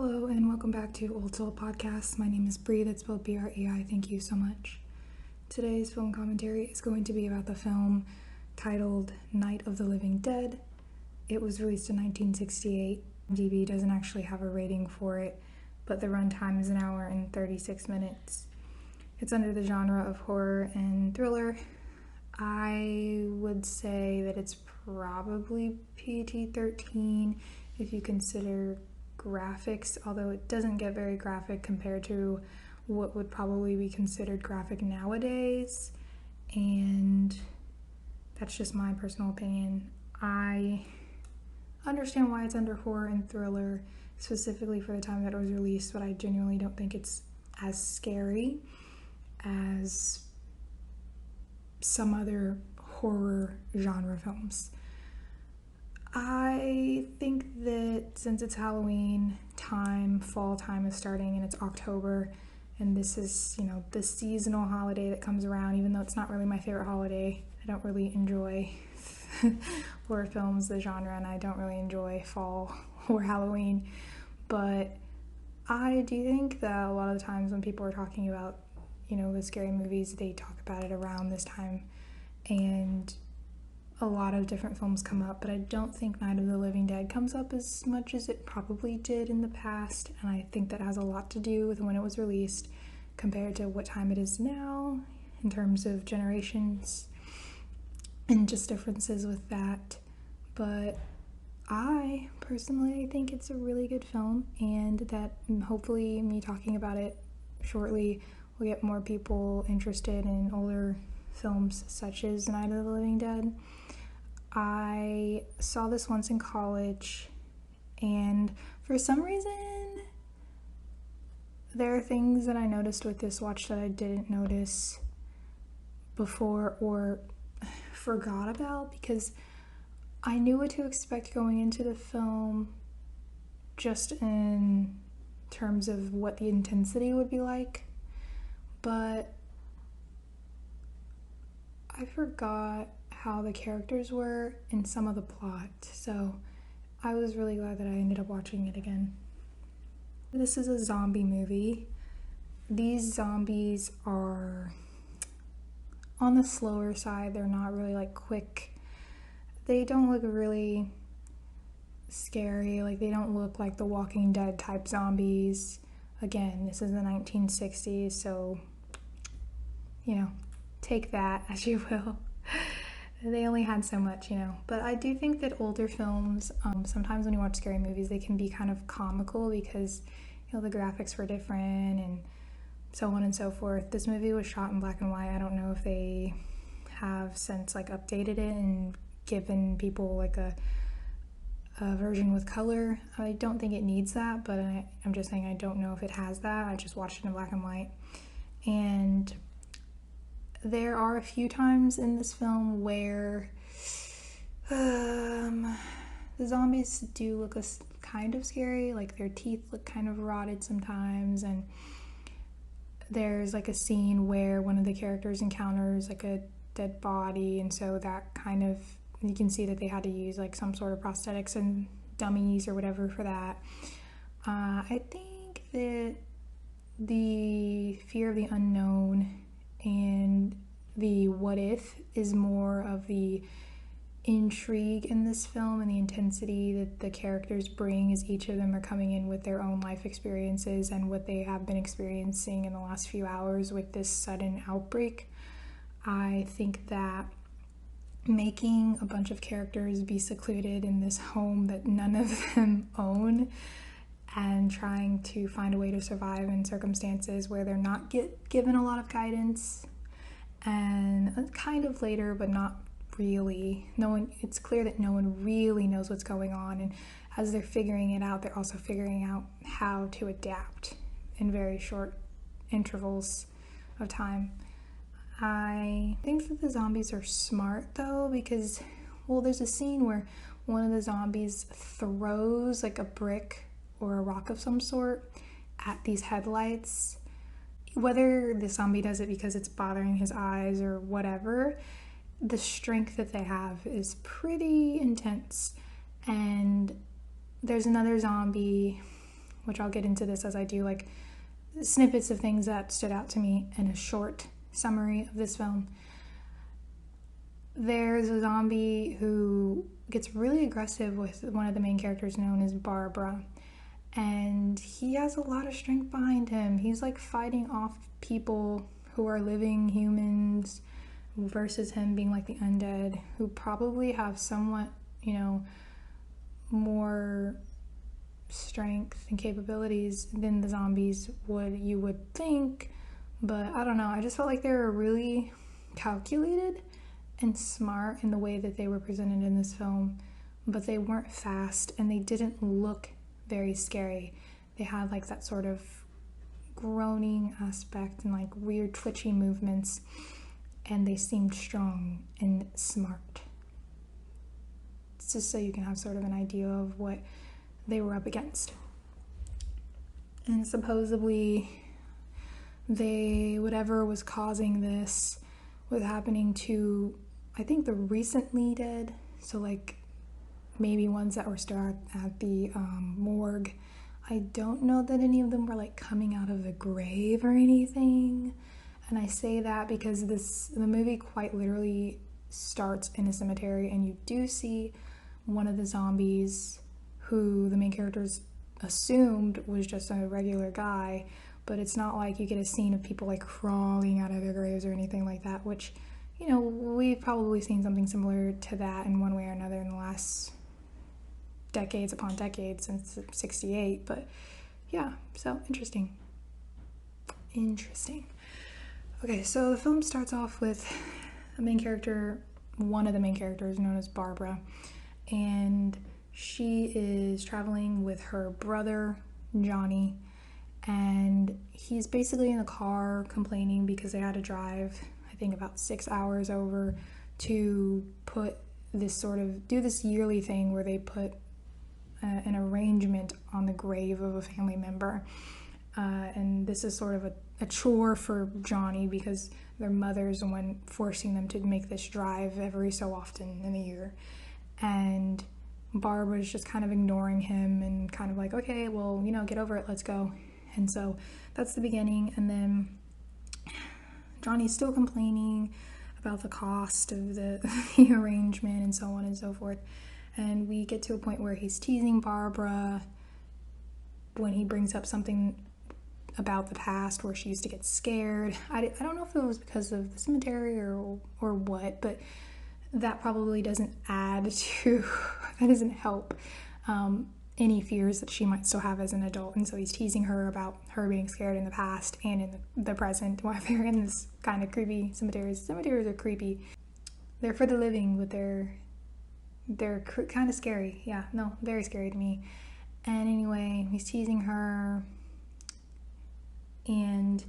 Hello and welcome back to Old Soul Podcast. My name is Bree, that's spelled B-R-E-I. Thank you so much. Today's film commentary is going to be about the film titled Night of the Living Dead. It was released in 1968. IMDb doesn't actually have a rating for it, but the runtime is 1 hour and 36 minutes. It's under the genre of horror and thriller. I would say that it's probably PG-13 if you consider graphics, although it doesn't get very graphic compared to what would probably be considered graphic nowadays, and that's just my personal opinion. I understand why it's under horror and thriller, specifically for the time that it was released, but I genuinely don't think it's as scary as some other horror genre films. I think that since it's Halloween time, fall time is starting, and it's October, and this is, the seasonal holiday that comes around, even though it's not really my favorite holiday. I don't really enjoy horror films, the genre, and I don't really enjoy fall or Halloween. But I do think that a lot of the times when people are talking about, the scary movies, they talk about it around this time, and a lot of different films come up, but I don't think Night of the Living Dead comes up as much as it probably did in the past, and I think that has a lot to do with when it was released compared to what time it is now in terms of generations and just differences with that. But I personally think it's a really good film, and that hopefully me talking about it shortly will get more people interested in older films such as Night of the Living Dead. I saw this once in college, and for some reason there are things that I noticed with this watch that I didn't notice before or forgot about, because I knew what to expect going into the film just in terms of what the intensity would be like, but I forgot how the characters were in some of the plot, so I was really glad that I ended up watching it again. This is a zombie movie. These zombies are on the slower side. They're not really quick. They don't look really scary. They don't look like the Walking Dead type zombies. Again, this is the 1960s, so take that as you will. They only had so much, But I do think that older films, sometimes when you watch scary movies, they can be kind of comical because, the graphics were different and so on and so forth. This movie was shot in black and white. I don't know if they have since updated it and given people a version with color. I don't think it needs that, but I'm just saying I don't know if it has that. I just watched it in black and white. And there are a few times in this film where the zombies do look kind of scary, their teeth look kind of rotted sometimes, and there's a scene where one of the characters encounters a dead body, and so that kind of, you can see that they had to use some sort of prosthetics and dummies or whatever for that. I think that the fear of the unknown and the what if is more of the intrigue in this film, and the intensity that the characters bring as each of them are coming in with their own life experiences and what they have been experiencing in the last few hours with this sudden outbreak. I think that making a bunch of characters be secluded in this home that none of them own and trying to find a way to survive in circumstances where they're not given a lot of guidance, and kind of later, but not really. It's clear that no one really knows what's going on, and as they're figuring it out, they're also figuring out how to adapt in very short intervals of time. I think that the zombies are smart though, because, there's a scene where one of the zombies throws a brick or a rock of some sort at these headlights. Whether the zombie does it because it's bothering his eyes or whatever, the strength that they have is pretty intense. And there's another zombie which I'll get into this as I do like snippets of things that stood out to me in a short summary of this film. There's a zombie who gets really aggressive with one of the main characters known as Barbara, and he has a lot of strength behind him. He's like fighting off people who are living humans versus him being like the undead, who probably have somewhat, more strength and capabilities than the zombies you would think. But I don't know, I just felt like they were really calculated and smart in the way that they were presented in this film, but they weren't fast and they didn't look very scary. They had like that sort of groaning aspect and like weird twitchy movements, and they seemed strong and smart. It's just so you can have sort of an idea of what they were up against. And supposedly whatever was causing this was happening to, I think, the recently dead, so like maybe ones that were still at the morgue. I don't know that any of them were like coming out of the grave or anything, and I say that because the movie quite literally starts in a cemetery, and you do see one of the zombies who the main characters assumed was just a regular guy, but it's not like you get a scene of people like crawling out of their graves or anything like that, which, we've probably seen something similar to that in one way or another in the last decades upon decades since 68. But yeah, so interesting. Okay, so the film starts off with one of the main characters known as Barbara, and she is traveling with her brother Johnny, and he's basically in the car complaining because they had to drive, I think, about 6 hours over to do this yearly thing where they put an arrangement on the grave of a family member. And this is sort of a chore for Johnny because their mother's the one forcing them to make this drive every so often in a year. And Barbara's just kind of ignoring him and kind of like, okay, well, get over it, let's go. And so that's the beginning. And then Johnny's still complaining about the cost of the arrangement and so on and so forth. And we get to a point where he's teasing Barbara when he brings up something about the past where she used to get scared. I don't know if it was because of the cemetery or what, but that probably doesn't help any fears that she might still have as an adult. And so he's teasing her about her being scared in the past and in the present while they're in this kind of creepy cemeteries. Cemeteries are creepy. They're for the living, but they're kind of scary. Yeah, no, very scary to me. And anyway, he's teasing her, and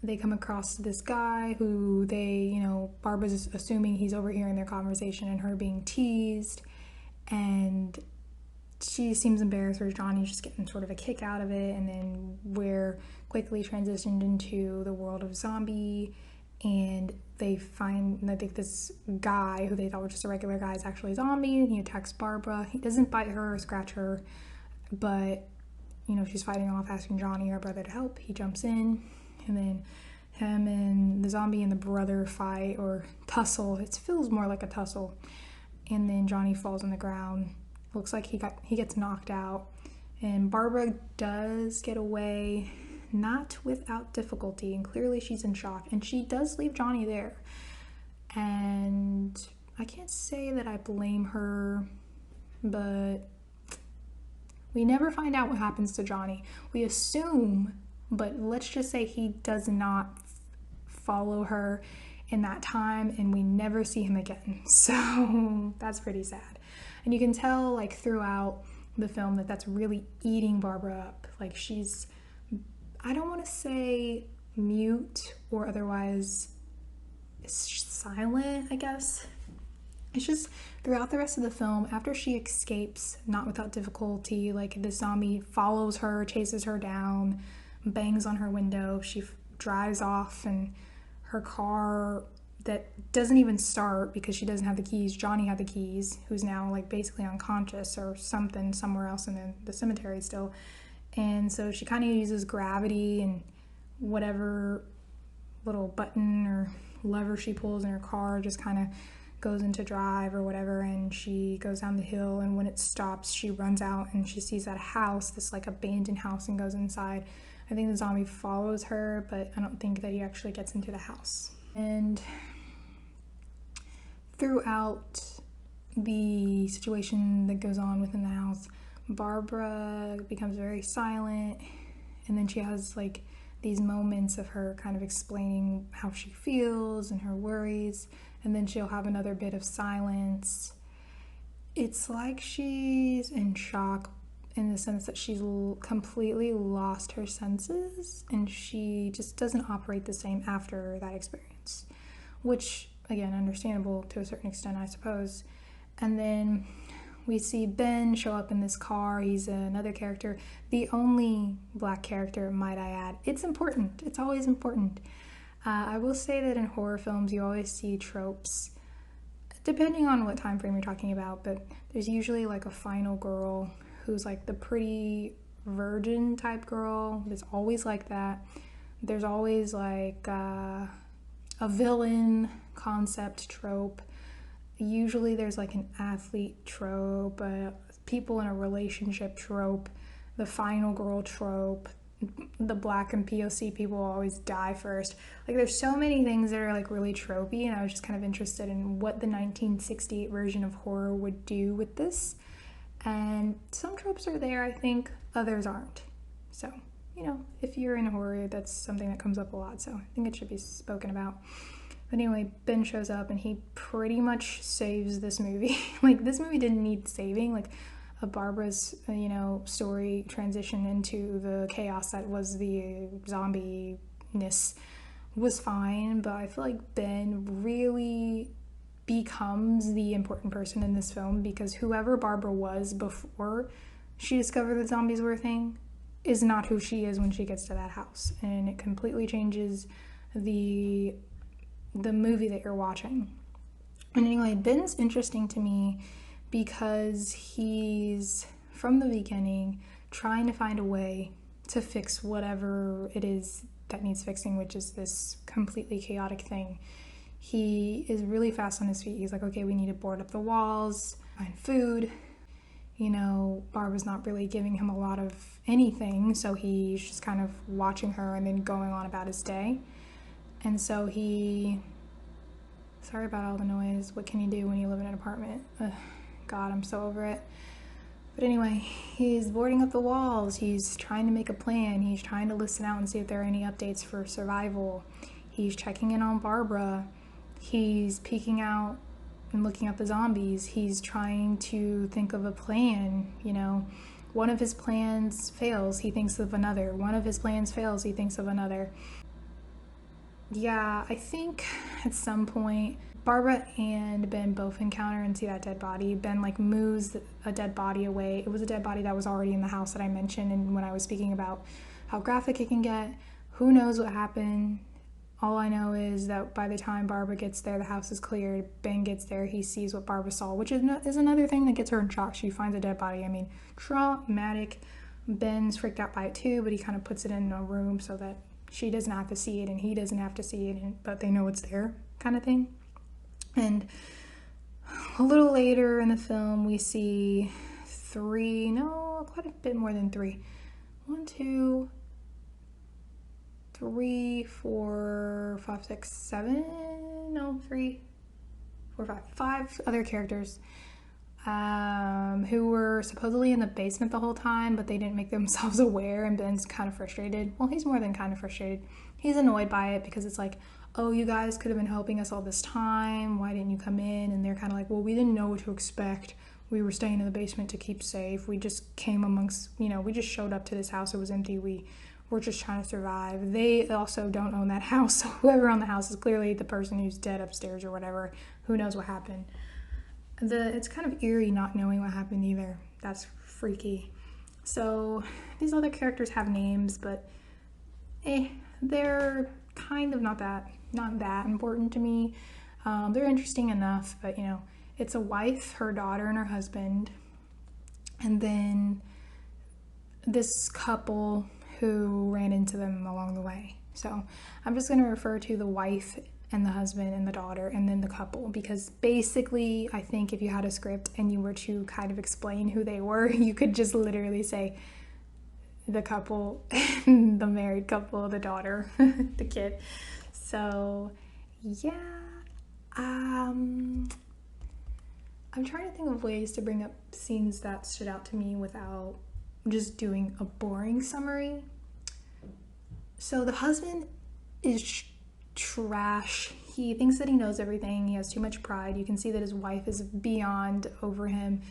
they come across this guy who Barbara's assuming he's overhearing their conversation and her being teased, and she seems embarrassed, or Johnny's just getting sort of a kick out of it. And then we're quickly transitioned into the world of zombie, and they find, I think, this guy who they thought was just a regular guy is actually a zombie, and he attacks Barbara. He doesn't bite her or scratch her, but she's fighting off, asking Johnny, her brother, to help. He jumps in, and then him and the zombie and the brother fight or tussle. It feels more like a tussle. And then Johnny falls on the ground. Looks like he gets knocked out. And Barbara does get away, not without difficulty, and clearly she's in shock. And she does leave Johnny there. And I can't say that I blame her, but we never find out what happens to Johnny. We assume, but let's just say he does not follow her in that time, and we never see him again. So that's pretty sad. And you can tell, like, throughout the film that's really eating Barbara up. Like, she's, I don't want to say mute or otherwise silent, I guess. It's just throughout the rest of the film, after she escapes, not without difficulty, like, the zombie follows her, chases her down, bangs on her window, she drives off, and her car that doesn't even start because she doesn't have the keys. Johnny had the keys, who's now, like, basically unconscious or something somewhere else in the cemetery still. And so she kind of uses gravity, and whatever little button or lever she pulls in her car just kind of goes into drive or whatever, and she goes down the hill, and when it stops she runs out and she sees that house, this like abandoned house, and goes inside. I think the zombie follows her, but I don't think that he actually gets into the house. And throughout the situation that goes on within the house, Barbara becomes very silent, and then she has like these moments of her kind of explaining how she feels and her worries, and then she'll have another bit of silence. It's like she's in shock in the sense that she's completely lost her senses, and she just doesn't operate the same after that experience, which, again, understandable to a certain extent, I suppose. And then we see Ben show up in this car. He's another character, the only black character, might I add. It's important. It's always important. I will say that in horror films, you always see tropes, depending on what time frame you're talking about, but there's usually like a final girl who's like the pretty virgin type girl. It's always like that. There's always like a villain concept trope. Usually there's like an athlete trope, people in a relationship trope, the final girl trope, the black and POC people always die first. Like there's so many things that are like really tropey, and I was just kind of interested in what the 1968 version of horror would do with this. And some tropes are there, I think, others aren't. So, you know, if you're in horror, that's something that comes up a lot, so I think it should be spoken about. But anyway, Ben shows up and he pretty much saves this movie. Like, this movie didn't need saving. Like, Barbara's, story transition into the chaos that was the zombie-ness was fine, but I feel like Ben really becomes the important person in this film, because whoever Barbara was before she discovered that zombies were a thing is not who she is when she gets to that house, and it completely changes the movie that you're watching. And anyway, Ben's interesting to me because he's, from the beginning, trying to find a way to fix whatever it is that needs fixing, which is this completely chaotic thing. He is really fast on his feet. He's like, okay, we need to board up the walls, find food. Barbara's not really giving him a lot of anything, so he's just kind of watching her and then going on about his day. And so sorry about all the noise. What can you do when you live in an apartment? Ugh, God, I'm so over it. But anyway, he's boarding up the walls. He's trying to make a plan. He's trying to listen out and see if there are any updates for survival. He's checking in on Barbara. He's peeking out and looking at the zombies. He's trying to think of a plan, One of his plans fails, he thinks of another. One of his plans fails, he thinks of another. Yeah, I think at some point, Barbara and Ben both encounter and see that dead body. Ben, moves a dead body away. It was a dead body that was already in the house that I mentioned, and when I was speaking about how graphic it can get, who knows what happened. All I know is that by the time Barbara gets there, the house is cleared. Ben gets there, he sees what Barbara saw, which is another thing that gets her in shock. She finds a dead body. I mean, traumatic. Ben's freaked out by it too, but he kind of puts it in a room so that she doesn't have to see it and he doesn't have to see it, but they know it's there, kind of thing. And a little later in the film, we see quite a bit more than three. 1, 2, 3, 4, 5, 6, 7, 3, 4, 5 other characters who were supposedly in the basement the whole time, but they didn't make themselves aware, and Ben's kind of frustrated. Well, he's more than kind of frustrated. He's annoyed by it because it's like, oh, you guys could have been helping us all this time. Why didn't you come in? And they're kind of like, well, we didn't know what to expect. We were staying in the basement to keep safe. We just came we just showed up to this house. It was empty. We're just trying to survive. They also don't own that house. So whoever owned the house is clearly the person who's dead upstairs or whatever. Who knows what happened. It's kind of eerie not knowing what happened either. That's freaky. So these other characters have names, but they're kind of not that important to me. They're interesting enough, but it's a wife, her daughter, and her husband. And then this couple who ran into them along the way. So I'm just going to refer to the wife and the husband and the daughter and then the couple, because basically I think if you had a script and you were to kind of explain who they were, you could just literally say the couple, the married couple, the daughter, the kid. So yeah, I'm trying to think of ways to bring up scenes that stood out to me without just doing a boring summary. So the husband is trash. He thinks that he knows everything. He has too much pride. You can see that his wife is beyond over him,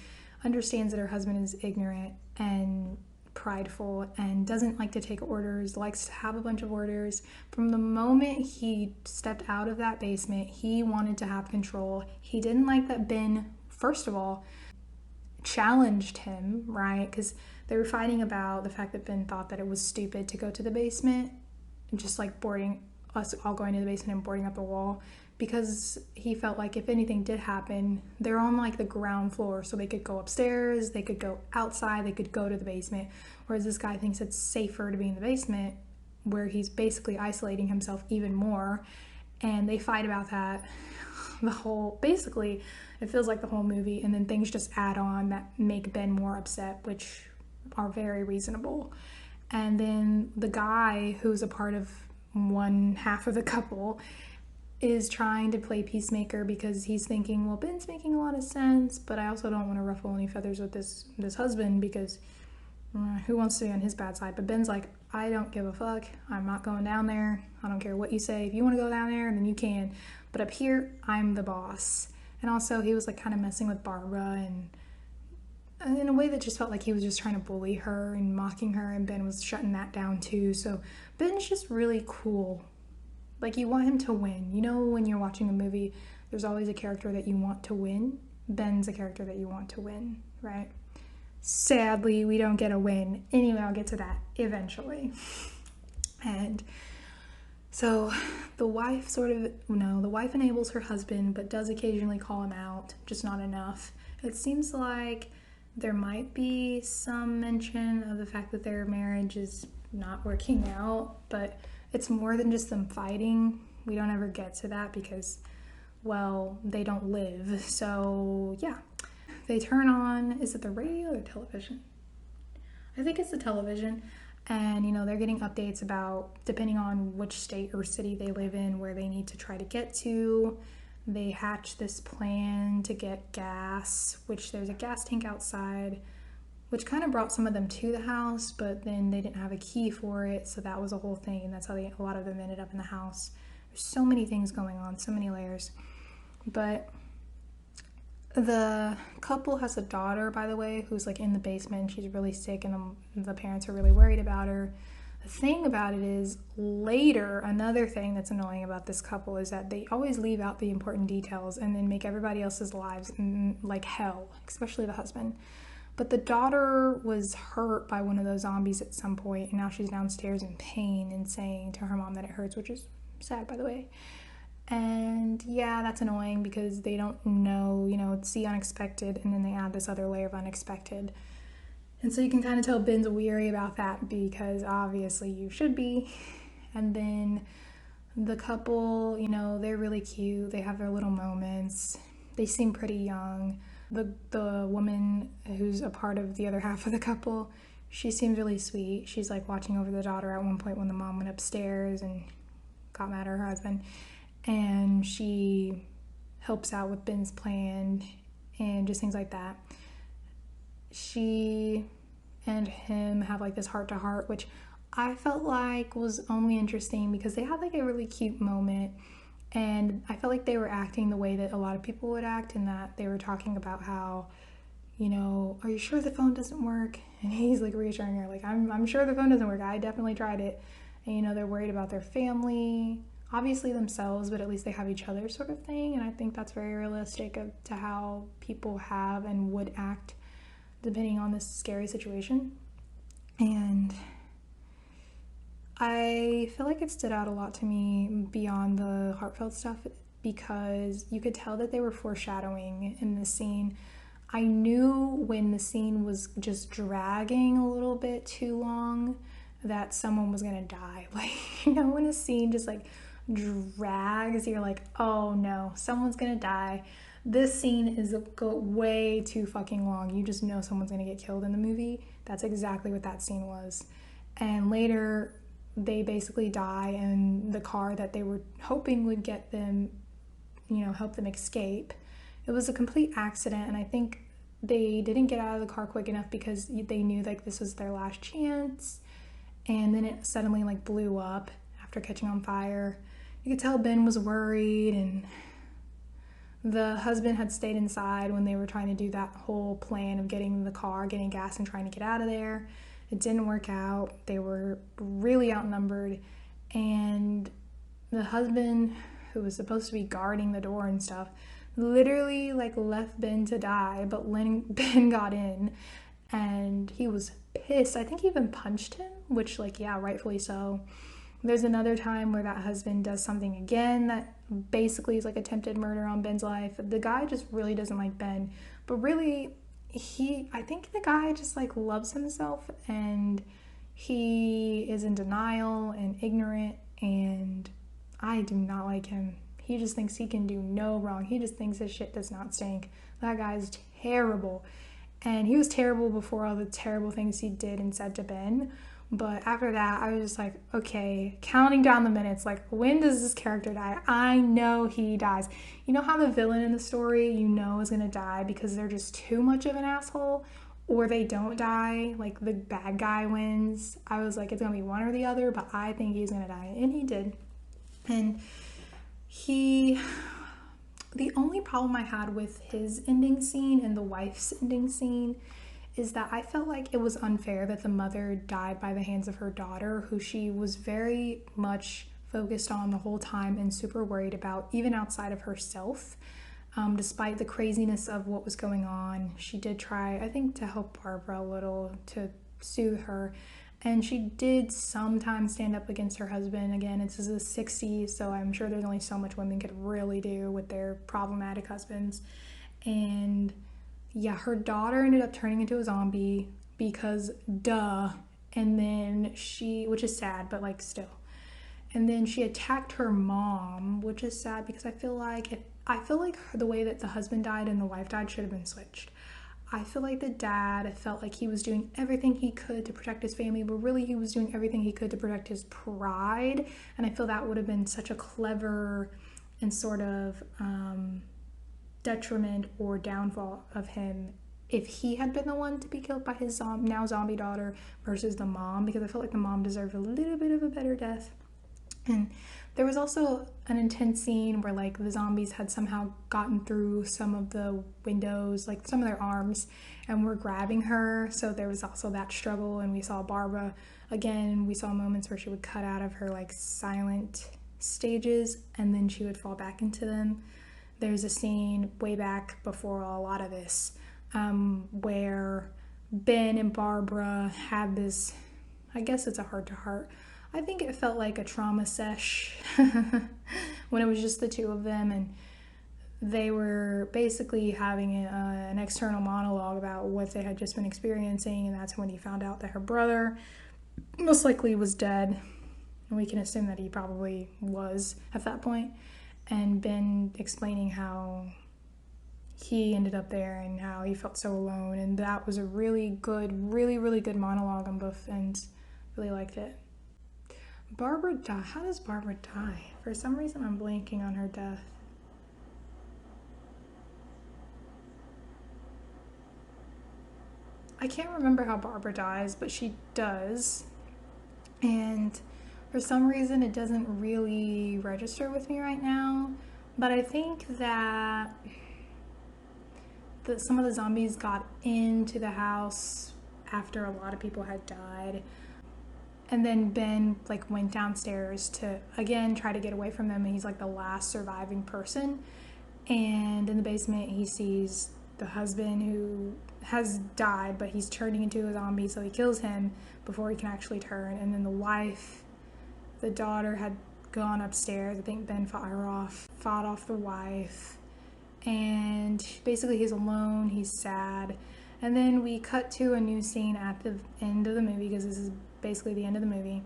understands that her husband is ignorant and prideful and doesn't like to take orders, likes to have a bunch of orders. From the moment he stepped out of that basement, he wanted to have control. He didn't like that Ben, first of all, challenged him, right? Because they were fighting about the fact that Ben thought that it was stupid to go to the basement, just like boarding us all going to the basement and boarding up the wall, because he felt like if anything did happen, they're on like the ground floor, so they could go upstairs, they could go outside, they could go to the basement, whereas this guy thinks it's safer to be in the basement, where he's basically isolating himself even more. And they fight about that basically it feels like the whole movie, and then things just add on that make Ben more upset, which are very reasonable. And then the guy who's a part of one half of the couple is trying to play peacemaker because he's thinking, well, Ben's making a lot of sense, but I also don't want to ruffle any feathers with this husband, because who wants to be on his bad side? But Ben's like, I don't give a fuck. I'm not going down there. I don't care what you say. If you want to go down there, then you can. But up here, I'm the boss. And also, he was like kind of messing with Barbara, and in a way that just felt like he was just trying to bully her and mocking her, and Ben was shutting that down too. So Ben's just really cool. Like, you want him to win. You know, when you're watching a movie, there's always a character that you want to win. Ben's a character that you want to win, right? Sadly, we don't get a win. Anyway, I'll get to that eventually. And so the wife enables her husband, but does occasionally call him out, just not enough. It seems like there might be some mention of the fact that their marriage is not working out, but it's more than just them fighting. We don't ever get to that because, well, they don't live. So yeah, they turn on, is it the radio or television? I think it's the television. And, you know, they're getting updates about, depending on which state or city they live in, where they need to try to get to. They hatch this plan to get gas, which there's a gas tank outside, which kind of brought some of them to the house, but then they didn't have a key for it, so that was a whole thing. That's how a lot of them ended up in the house. There's so many things going on, so many layers. But the couple has a daughter, by the way, who's like in the basement. She's really sick, and the parents are really worried about her. The thing about it is, later, another thing that's annoying about this couple is that they always leave out the important details and then make everybody else's lives like hell, especially the husband. But the daughter was hurt by one of those zombies at some point, and now she's downstairs in pain and saying to her mom that it hurts, which is sad, by the way. And yeah, that's annoying because they don't know, it's the unexpected, and then they add this other layer of unexpected. And so you can kind of tell Ben's weary about that, because obviously you should be. And then the couple, they're really cute. They have their little moments. They seem pretty young. The woman who's a part of the other half of the couple, she seems really sweet. She's like watching over the daughter at one point when the mom went upstairs and got mad at her husband. And she helps out with Ben's plan and just things like that. She and him have like this heart-to-heart, which I felt like was only interesting because they had like a really cute moment, and I felt like they were acting the way that a lot of people would act, in that they were talking about how, are you sure the phone doesn't work? And he's like reassuring her, like, I'm sure the phone doesn't work. I definitely tried it. And they're worried about their family, obviously themselves, but at least they have each other, sort of thing. And I think that's very realistic to how people have and would act depending on this scary situation. And I feel like it stood out a lot to me beyond the heartfelt stuff, because you could tell that they were foreshadowing in this scene I knew when the scene was just dragging a little bit too long that someone was gonna die. Like, when a scene just like drags, you're like, oh no, someone's gonna die. This scene is way too fucking long. You just know someone's gonna get killed in the movie. That's exactly what that scene was. And later, they basically die in the car that they were hoping would get them, help them escape. It was a complete accident, and I think they didn't get out of the car quick enough because they knew like this was their last chance. And then it suddenly like blew up after catching on fire. You could tell Ben was worried, and the husband had stayed inside when they were trying to do that whole plan of getting the car, getting gas, and trying to get out of there. It didn't work out. They were really outnumbered, and the husband, who was supposed to be guarding the door and stuff, literally like left Ben to die, but Ben got in, and he was pissed. I think he even punched him, which like, yeah, rightfully so. There's another time where that husband does something again that basically is like attempted murder on Ben's life. The guy just really doesn't like Ben, but really I think the guy just like loves himself, and he is in denial and ignorant, and I do not like him. He just thinks he can do no wrong. He just thinks his shit does not stink. That guy's terrible. And he was terrible before all the terrible things he did and said to Ben. But after that, I was just like, okay, counting down the minutes, like, when does this character die? I know he dies. You know how the villain in the story, is going to die because they're just too much of an asshole, or they don't die, like the bad guy wins? I was like, it's going to be one or the other, but I think he's going to die. And he did. And the only problem I had with his ending scene and the wife's ending scene is that I felt like it was unfair that the mother died by the hands of her daughter, who she was very much focused on the whole time and super worried about, even outside of herself. Despite the craziness of what was going on, she did try, I think, to help Barbara a little, to soothe her. And she did sometimes stand up against her husband. Again, it's the 60s, so I'm sure there's only so much women could really do with their problematic husbands. And yeah, her daughter ended up turning into a zombie because duh. And then which is sad, but like still. And then she attacked her mom, which is sad because I feel like the way that the husband died and the wife died should have been switched. I feel like the dad felt like he was doing everything he could to protect his family, but really he was doing everything he could to protect his pride. And I feel that would have been such a clever and sort of detriment or downfall of him if he had been the one to be killed by his now zombie daughter versus the mom, because I felt like the mom deserved a little bit of a better death. And there was also an intense scene where like the zombies had somehow gotten through some of the windows, like some of their arms, and were grabbing her. So there was also that struggle, and we saw Barbara again. We saw moments where she would cut out of her like silent stages and then she would fall back into them. There's a scene way back before a lot of this where Ben and Barbara had this, I guess it's a heart-to-heart. I think it felt like a trauma sesh when it was just the two of them, and they were basically having an external monologue about what they had just been experiencing, and that's when he found out that her brother most likely was dead, and we can assume that he probably was at that point. And Ben explaining how he ended up there and how he felt so alone, and that was a really good, really good monologue on both ends. Really liked it. Barbara died. How does Barbara die? For some reason, I'm blanking on her death. I can't remember how Barbara dies, but she does. And for some reason, it doesn't really register with me right now. But I think that some of the zombies got into the house after a lot of people had died. And then Ben like went downstairs to again try to get away from them, and he's like the last surviving person. And in the basement he sees the husband who has died, but he's turning into a zombie, so he kills him before he can actually turn. And then the daughter had gone upstairs. I think Ben fought off the wife, and basically he's alone, he's sad. And then we cut to a new scene at the end of the movie, because this is basically the end of the movie.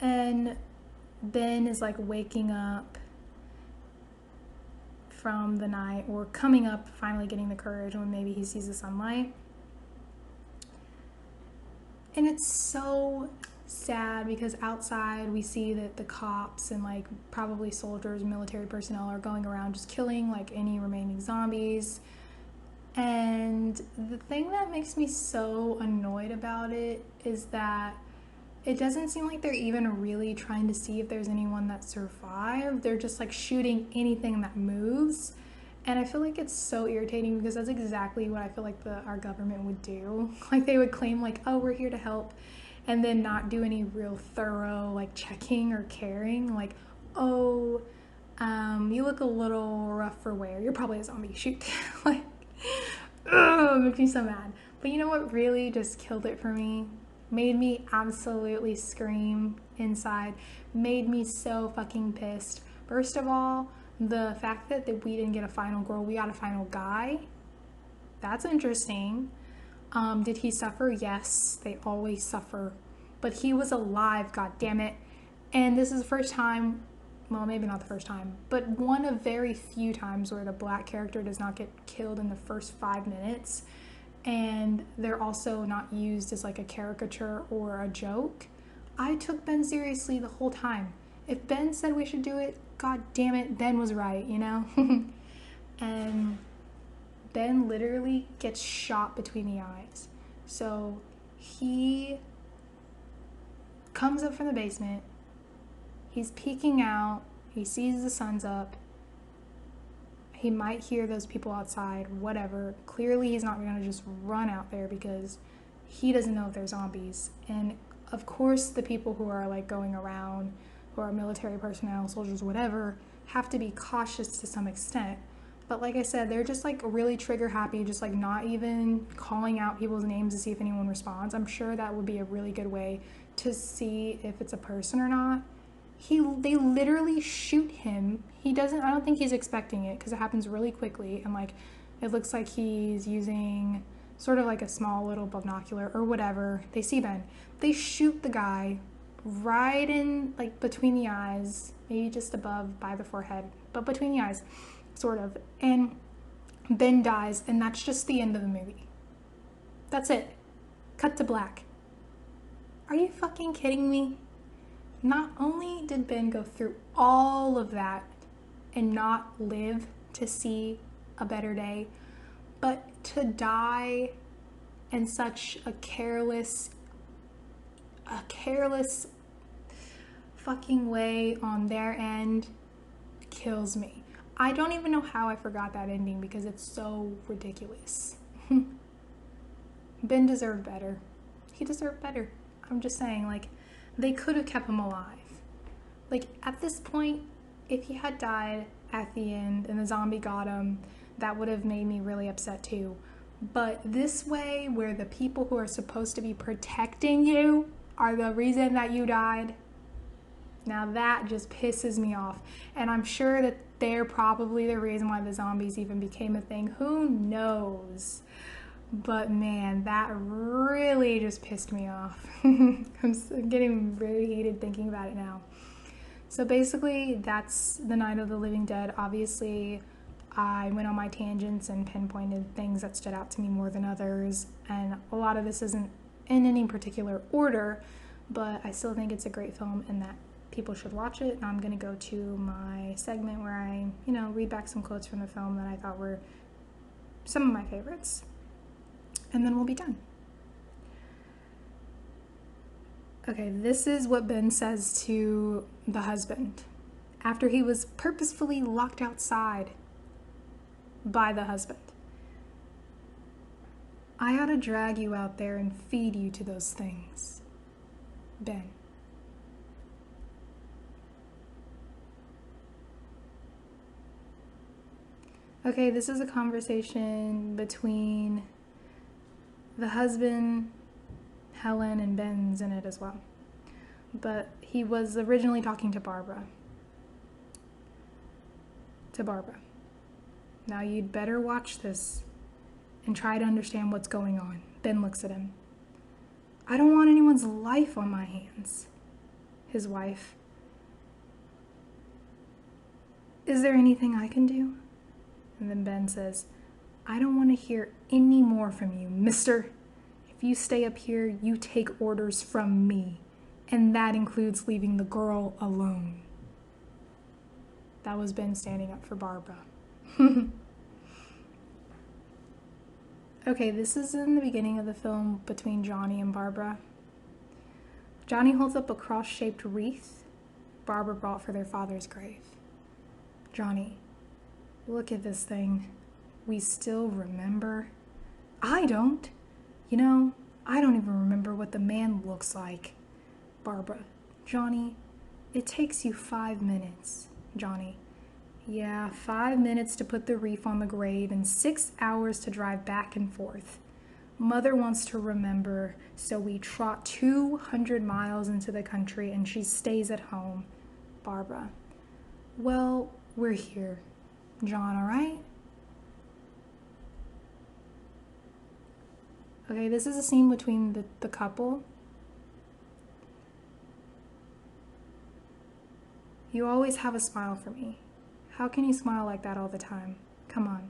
And Ben is like waking up from the night, or coming up, finally getting the courage when maybe he sees the sunlight. And it's so sad because outside we see that the cops and like probably soldiers, military personnel are going around just killing like any remaining zombies. And the thing that makes me so annoyed about it is that it doesn't seem like they're even really trying to see if there's anyone that survived. They're just like shooting anything that moves. And I feel like it's so irritating because that's exactly what I feel like our government would do. Like they would claim like, oh, we're here to help, and then not do any real thorough like checking or caring. Like, oh, you look a little rough for wear. You're probably a zombie. Shoot. Like, ugh, it makes me so mad. But you know what really just killed it for me? Made me absolutely scream inside. Made me so fucking pissed. First of all, the fact that we didn't get a final girl, we got a final guy. That's interesting. Did he suffer? Yes, they always suffer. But he was alive, god damn it. And this is the first time, well, maybe not the first time, but one of very few times where the black character does not get killed in the first 5 minutes. And they're also not used as like a caricature or a joke. I took Ben seriously the whole time. If Ben said we should do it, god damn it, Ben was right, you know? And Ben literally gets shot between the eyes. So he comes up from the basement. He's peeking out. He sees the sun's up. He might hear those people outside, whatever. Clearly, he's not going to just run out there because he doesn't know if they're zombies. And of course, the people who are like going around, who are military personnel, soldiers, whatever, have to be cautious to some extent. But like I said, they're just like really trigger happy, just like not even calling out people's names to see if anyone responds. I'm sure that would be a really good way to see if it's a person or not. They literally shoot him. I don't think he's expecting it because it happens really quickly, and like it looks like he's using sort of like a small little binocular or whatever. They see Ben. They shoot the guy right in like between the eyes, maybe just above by the forehead, but between the eyes, sort of. And Ben dies, and that's just the end of the movie. That's it. Cut to black. Are you fucking kidding me? Not only did Ben go through all of that and not live to see a better day, but to die in such a careless fucking way on their end kills me. I don't even know how I forgot that ending because it's so ridiculous. Ben deserved better. He deserved better. I'm just saying, like, they could have kept him alive. Like, at this point, if he had died at the end and the zombie got him, that would have made me really upset too. But this way, where the people who are supposed to be protecting you are the reason that you died, now that just pisses me off. And I'm sure that they're probably the reason why the zombies even became a thing. Who knows? But man, that really just pissed me off. I'm getting very heated thinking about it now. So basically, that's the Night of the Living Dead. Obviously, I went on my tangents and pinpointed things that stood out to me more than others. And a lot of this isn't in any particular order, but I still think it's a great film and that people should watch it. And I'm going to go to my segment where I, read back some quotes from the film that I thought were some of my favorites. And then we'll be done. Okay, this is what Ben says to the husband after he was purposefully locked outside by the husband. I ought to drag you out there and feed you to those things. Ben. Okay, this is a conversation between the husband, Helen, and Ben's in it as well. But he was originally talking to Barbara. Now you'd better watch this and try to understand what's going on. Ben looks at him. I don't want anyone's life on my hands. His wife. Is there anything I can do? And then Ben says, I don't want to hear any more from you, mister. If you stay up here, you take orders from me. And that includes leaving the girl alone. That was Ben standing up for Barbara. Okay, this is in the beginning of the film between Johnny and Barbara. Johnny holds up a cross-shaped wreath Barbara brought for their father's grave. Johnny, look at this thing. We still remember. I don't. You know, I don't even remember what the man looks like. Barbara, Johnny, it takes you 5 minutes. Johnny, yeah, 5 minutes to put the wreath on the grave and 6 hours to drive back and forth. Mother wants to remember, so we trot 200 miles into the country and she stays at home. Barbara, well, we're here. John, all right? Okay, this is a scene between the couple. You always have a smile for me. How can you smile like that all the time? Come on,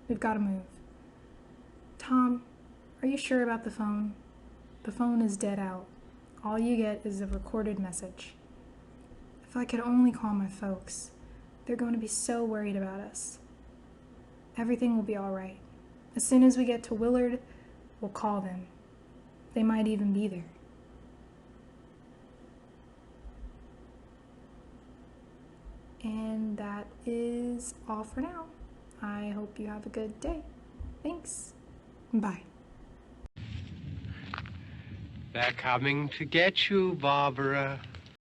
we've got to move. Tom, are you sure about the phone? The phone is dead out. All you get is a recorded message. If I could only call my folks. They're going to be so worried about us. Everything will be all right. As soon as we get to Willard, we'll call them. They might even be there. And that is all for now. I hope you have a good day. Thanks. Bye. They're coming to get you, Barbara.